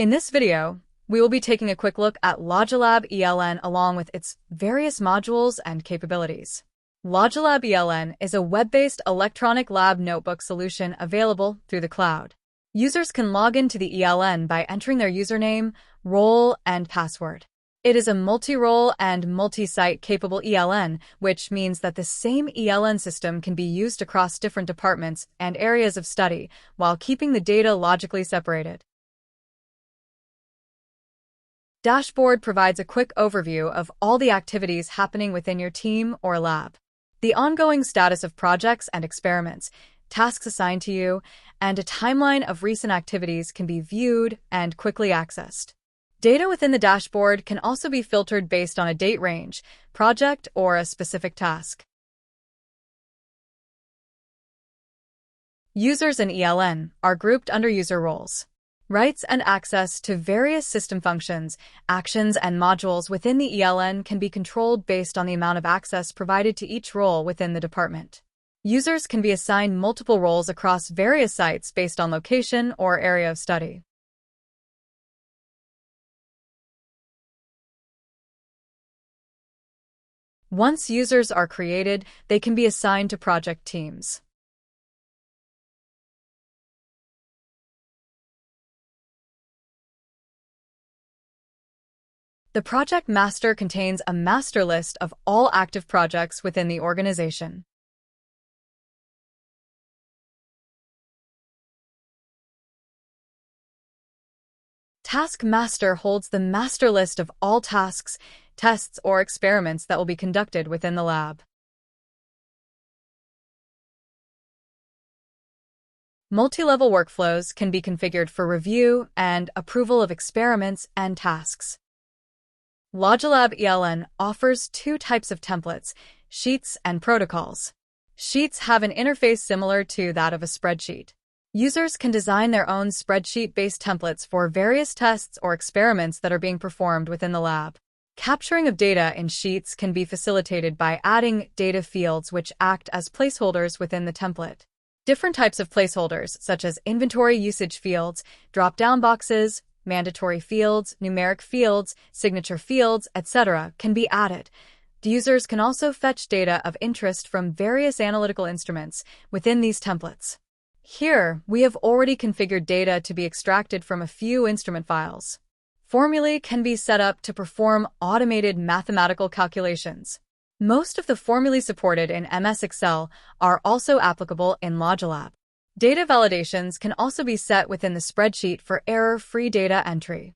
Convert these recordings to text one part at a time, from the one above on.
In this video, we will be taking a quick look at Logilab ELN along with its various modules and capabilities. Logilab ELN is a web-based electronic lab notebook solution available through the cloud. Users can log into the ELN by entering their username, role, and password. It is a multi-role and multi-site capable ELN, which means that the same ELN system can be used across different departments and areas of study while keeping the data logically separated. Dashboard provides a quick overview of all the activities happening within your team or lab. The ongoing status of projects and experiments, tasks assigned to you, and a timeline of recent activities can be viewed and quickly accessed. Data within the dashboard can also be filtered based on a date range, project, or a specific task. Users in ELN are grouped under user roles. Rights and access to various system functions, actions, and modules within the ELN can be controlled based on the amount of access provided to each role within the department. Users can be assigned multiple roles across various sites based on location or area of study. Once users are created, they can be assigned to project teams. The project master contains a master list of all active projects within the organization. Task master holds the master list of all tasks, tests, or experiments that will be conducted within the lab. Multi-level workflows can be configured for review and approval of experiments and tasks. Logilab ELN offers two types of templates, sheets and protocols. Sheets have an interface similar to that of a spreadsheet. Users can design their own spreadsheet-based templates for various tests or experiments that are being performed within the lab. Capturing of data in sheets can be facilitated by adding data fields which act as placeholders within the template. Different types of placeholders, such as inventory usage fields, drop-down boxes, mandatory fields, numeric fields, signature fields, etc., can be added. The users can also fetch data of interest from various analytical instruments within these templates. Here, we have already configured data to be extracted from a few instrument files. Formulae can be set up to perform automated mathematical calculations. Most of the formulae supported in MS Excel are also applicable in Logilab. Data validations can also be set within the spreadsheet for error-free data entry.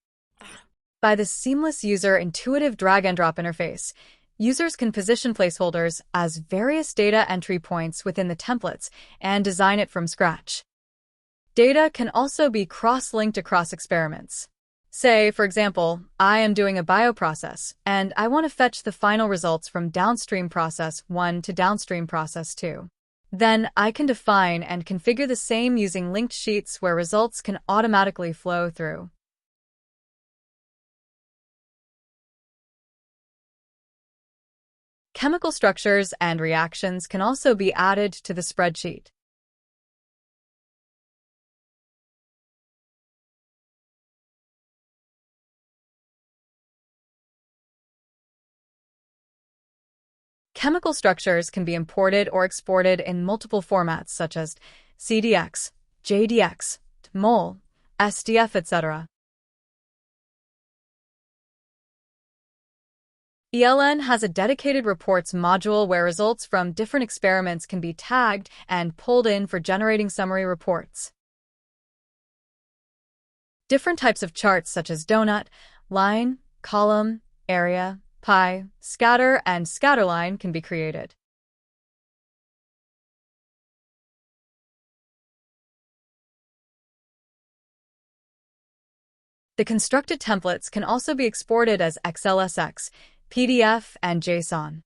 By the seamless user-intuitive drag-and-drop interface, users can position placeholders as various data entry points within the templates and design it from scratch. Data can also be cross-linked across experiments. Say, for example, I am doing a bioprocess, and I want to fetch the final results from downstream process 1 to downstream process 2. Then I can define and configure the same using linked sheets where results can automatically flow through. Chemical structures and reactions can also be added to the spreadsheet. Chemical structures can be imported or exported in multiple formats such as CDX, JDX, MOL, SDF, etc. ELN has a dedicated reports module where results from different experiments can be tagged and pulled in for generating summary reports. Different types of charts such as donut, line, column, area, pie, scatter, and scatterline can be created. The constructed templates can also be exported as XLSX, PDF, and JSON.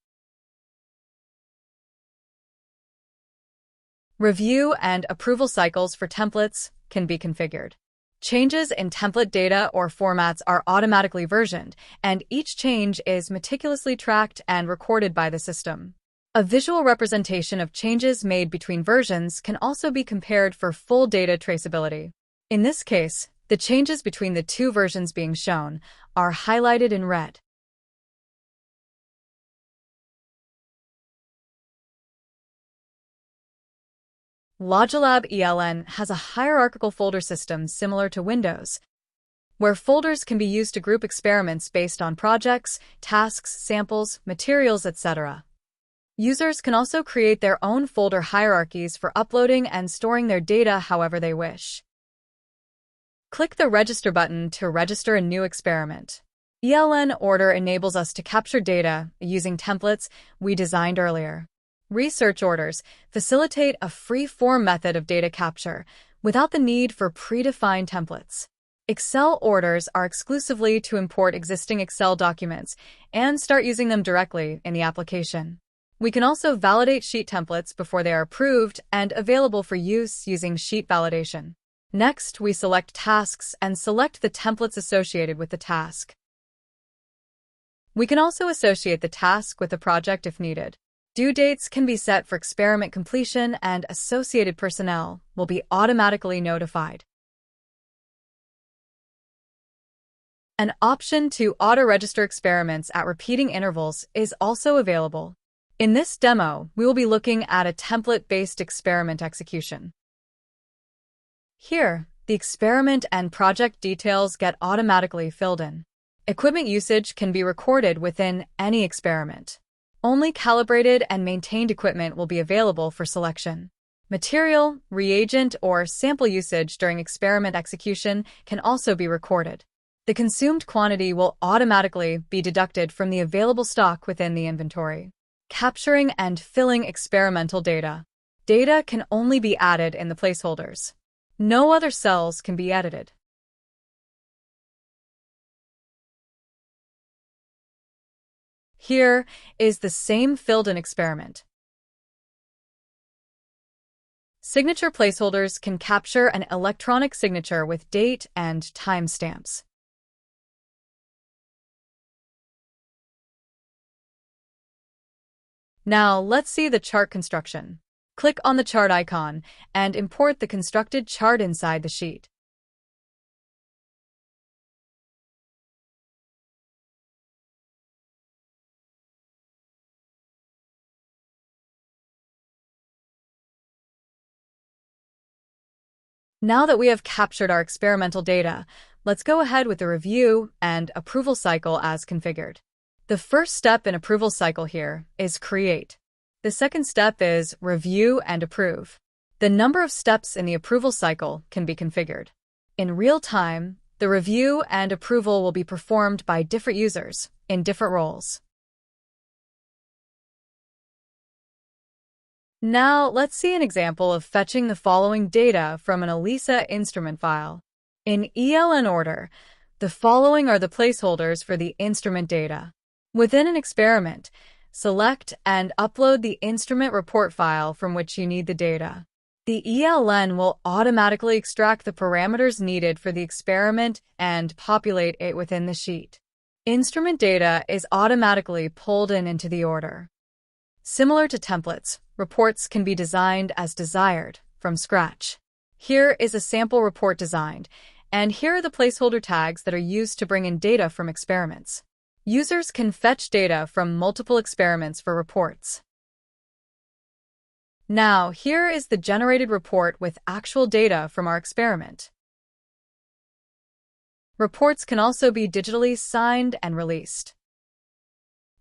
Review and approval cycles for templates can be configured. Changes in template data or formats are automatically versioned, and each change is meticulously tracked and recorded by the system. A visual representation of changes made between versions can also be compared for full data traceability. In this case, The changes between the two versions being shown are highlighted in red. Logilab ELN has a hierarchical folder system similar to Windows, where folders can be used to group experiments based on projects, tasks, samples, materials, etc. Users can also create their own folder hierarchies for uploading and storing their data however they wish. Click the Register button to register a new experiment. ELN Order enables us to capture data using templates we designed earlier. Research orders facilitate a free-form method of data capture without the need for predefined templates. Excel orders are exclusively to import existing Excel documents and start using them directly in the application. We can also validate sheet templates before they are approved and available for use using sheet validation. Next, we select tasks and select the templates associated with the task. We can also associate the task with the project if needed. Due dates can be set for experiment completion, and associated personnel will be automatically notified. An option to auto-register experiments at repeating intervals is also available. In this demo, we will be looking at a template-based experiment execution. Here, the experiment and project details get automatically filled in. Equipment usage can be recorded within any experiment. Only calibrated and maintained equipment will be available for selection. Material, reagent, or sample usage during experiment execution can also be recorded. The consumed quantity will automatically be deducted from the available stock within the inventory. Capturing and filling experimental data. Data can only be added in the placeholders. No other cells can be edited. Here is the same filled-in experiment. Signature placeholders can capture an electronic signature with date and timestamps. Now let's see the chart construction. Click on the chart icon and import the constructed chart inside the sheet. Now that we have captured our experimental data, let's go ahead with the review and approval cycle as configured. The first step in approval cycle here is create. The second step is review and approve. The number of steps in the approval cycle can be configured. In real time, the review and approval will be performed by different users in different roles. Now, let's see an example of fetching the following data from an ELISA instrument file. In ELN order, the following are the placeholders for the instrument data. Within an experiment, select and upload the instrument report file from which you need the data. The ELN will automatically extract the parameters needed for the experiment and populate it within the sheet. Instrument data is automatically pulled into the order. Similar to templates, reports can be designed as desired from scratch. Here is a sample report designed, and here are the placeholder tags that are used to bring in data from experiments. Users can fetch data from multiple experiments for reports. Now, here is the generated report with actual data from our experiment. Reports can also be digitally signed and released.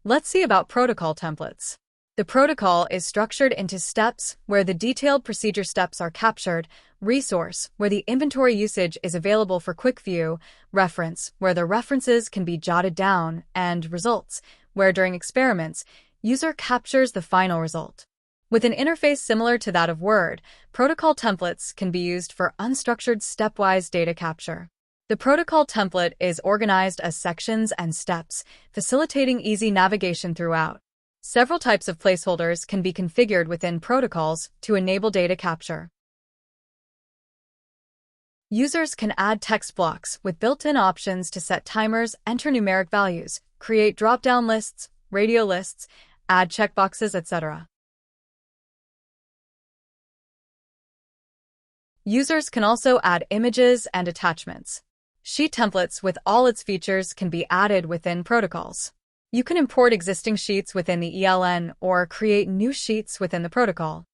Let's see about protocol templates. The protocol is structured into steps where the detailed procedure steps are captured, resource where the inventory usage is available for quick view, reference where the references can be jotted down, and results where during experiments, user captures the final result. With an interface similar to that of Word, protocol templates can be used for unstructured stepwise data capture. The protocol template is organized as sections and steps, facilitating easy navigation throughout. Several types of placeholders can be configured within protocols to enable data capture. Users can add text blocks with built-in options to set timers, enter numeric values, create drop-down lists, radio lists, add checkboxes, etc. Users can also add images and attachments. Sheet templates with all its features can be added within protocols. You can import existing sheets within the ELN or create new sheets within the protocol.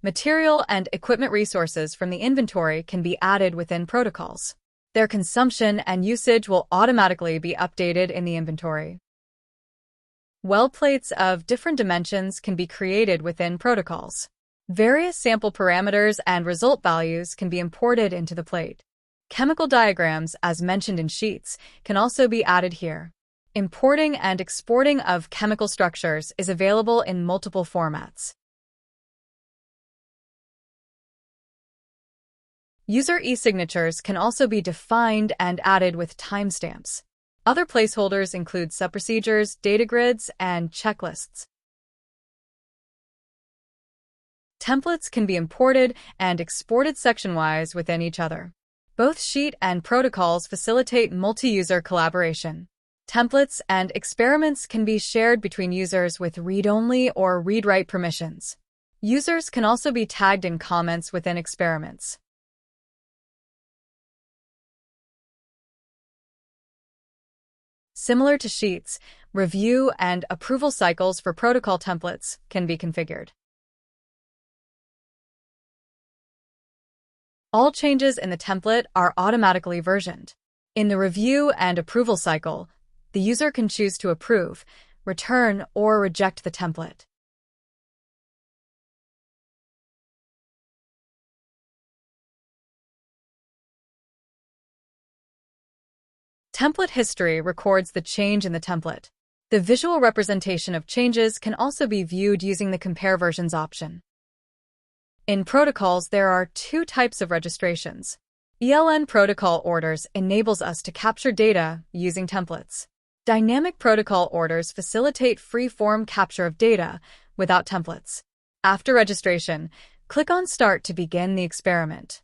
Material and equipment resources from the inventory can be added within protocols. Their consumption and usage will automatically be updated in the inventory. Well plates of different dimensions can be created within protocols. Various sample parameters and result values can be imported into the plate. Chemical diagrams, as mentioned in sheets, can also be added here. Importing and exporting of chemical structures is available in multiple formats. User e-signatures can also be defined and added with timestamps. Other placeholders include subprocedures, data grids, and checklists. Templates can be imported and exported section-wise within each other. Both sheet and protocols facilitate multi-user collaboration. Templates and experiments can be shared between users with read-only or read-write permissions. Users can also be tagged in comments within experiments. Similar to sheets, review and approval cycles for protocol templates can be configured. All changes in the template are automatically versioned. In the review and approval cycle, the user can choose to approve, return, or reject the template. Template history records the change in the template. The visual representation of changes can also be viewed using the Compare Versions option. In protocols, there are two types of registrations. ELN protocol orders enables us to capture data using templates. Dynamic protocol orders facilitate free-form capture of data without templates. After registration, click on Start to begin the experiment.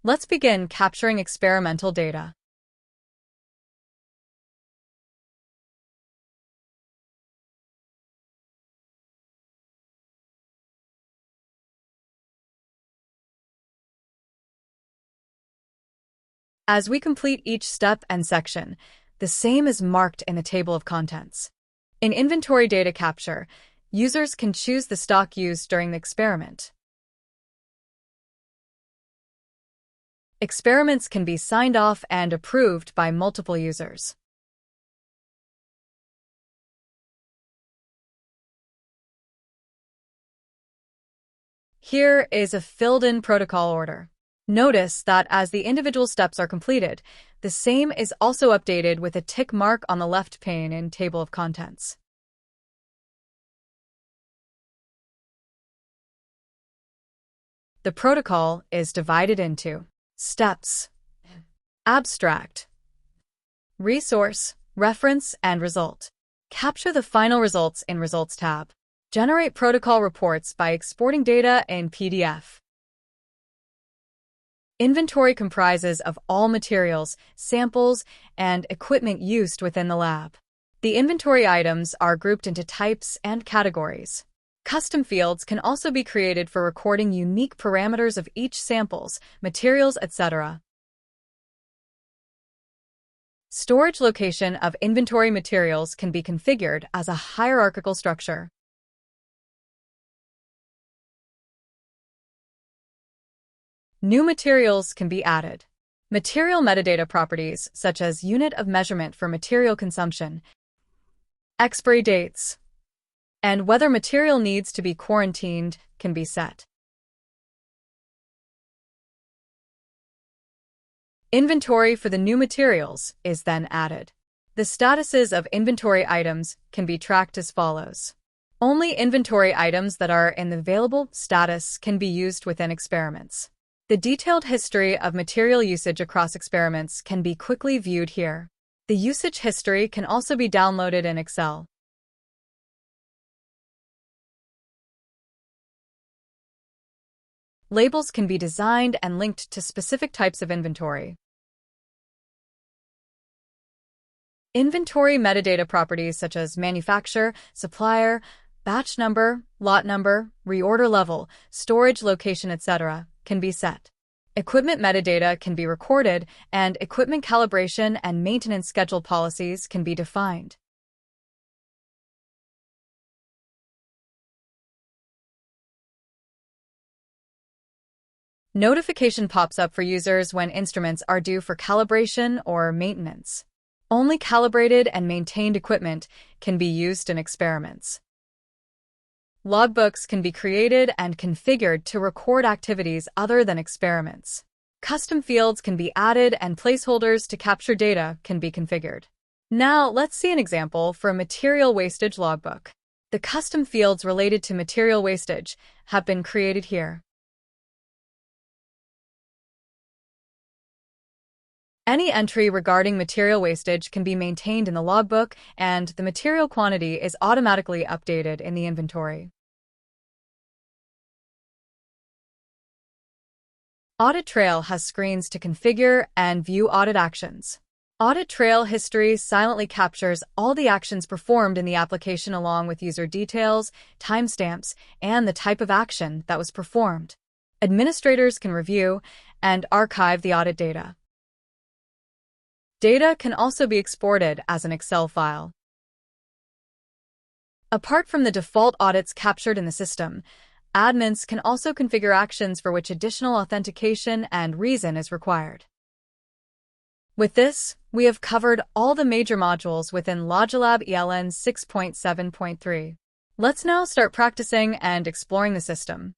Let's begin capturing experimental data. As we complete each step and section, the same is marked in the table of contents. In inventory data capture, users can choose the stock used during the experiment. Experiments can be signed off and approved by multiple users. Here is a filled-in protocol order. Notice that as the individual steps are completed, the same is also updated with a tick mark on the left pane in Table of Contents. The protocol is divided into steps, abstract, resource, reference, and result. Capture the final results in Results tab. Generate protocol reports by exporting data in PDF. Inventory comprises of all materials, samples, and equipment used within the lab. The inventory items are grouped into types and categories. Custom fields can also be created for recording unique parameters of each samples, materials, etc. Storage location of inventory materials can be configured as a hierarchical structure. New materials can be added. Material metadata properties, such as unit of measurement for material consumption, expiry dates, and whether material needs to be quarantined, can be set. Inventory for the new materials is then added. The statuses of inventory items can be tracked as follows. Only inventory items that are in the available status can be used within experiments. The detailed history of material usage across experiments can be quickly viewed here. The usage history can also be downloaded in Excel. Labels can be designed and linked to specific types of inventory. Inventory metadata properties such as manufacturer, supplier, batch number, lot number, reorder level, storage location, etc. can be set. Equipment metadata can be recorded, and equipment calibration and maintenance schedule policies can be defined. Notification pops up for users when instruments are due for calibration or maintenance. Only calibrated and maintained equipment can be used in experiments. Logbooks can be created and configured to record activities other than experiments. Custom fields can be added and placeholders to capture data can be configured. Now, let's see an example for a material wastage logbook. The custom fields related to material wastage have been created here. Any entry regarding material wastage can be maintained in the logbook, and the material quantity is automatically updated in the inventory. Audit Trail has screens to configure and view audit actions. Audit Trail History silently captures all the actions performed in the application along with user details, timestamps, and the type of action that was performed. Administrators can review and archive the audit data. Data can also be exported as an Excel file. Apart from the default audits captured in the system, admins can also configure actions for which additional authentication and reason is required. With this, we have covered all the major modules within Logilab ELN 6.7.3. Let's now start practicing and exploring the system.